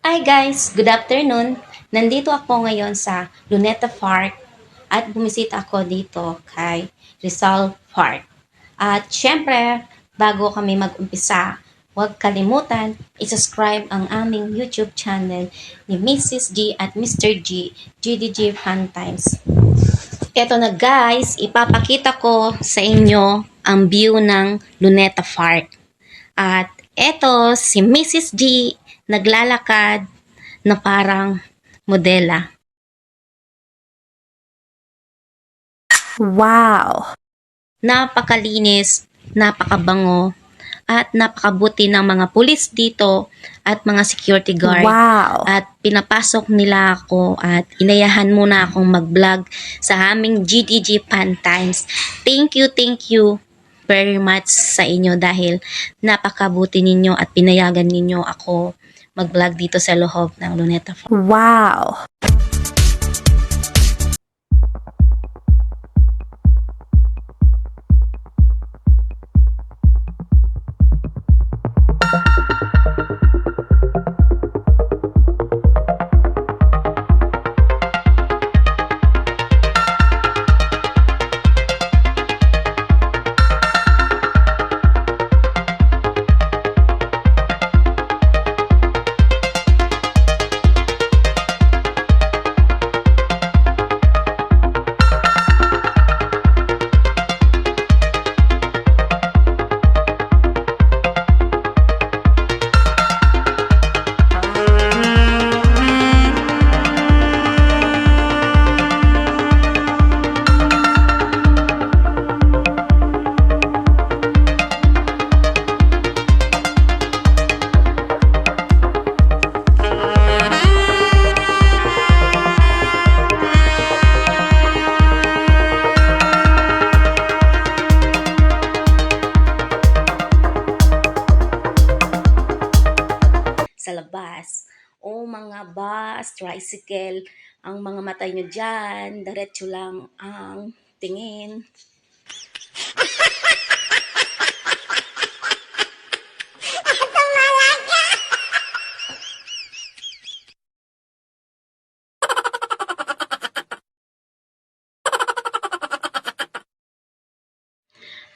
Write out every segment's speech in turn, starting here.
Hi guys, good afternoon. Nandito ako ngayon sa Luneta Park at bumisita ako dito kay Rizal Park. At syempre, bago kami mag-umpisa, huwag kalimutan i-subscribe ang aming YouTube channel ni Mrs. G at Mr. G, GDG Fun Times. Eto na guys, ipapakita ko sa inyo ang view ng Luneta Park. At eto si Mrs. G naglalakad na parang modela. Wow! Napakalinis, napakabango, at napakabuti ng mga pulis dito at mga security guard. Wow! At pinapasok nila ako at inayahan muna akong mag-vlog sa aming GDG Fun Times. Thank you very much sa inyo dahil napakabuti ninyo at pinayagan ninyo ako mag-vlog dito sa loob ng Luneta Park. Wow! Sa labas. O mga bus, tricycle, ang mga mata nyo dyan, diretso lang ang tingin.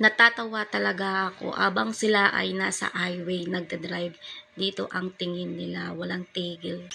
Natatawa talaga ako abang sila ay nasa highway nagdadrive. Dito ang tingin nila, walang tigil.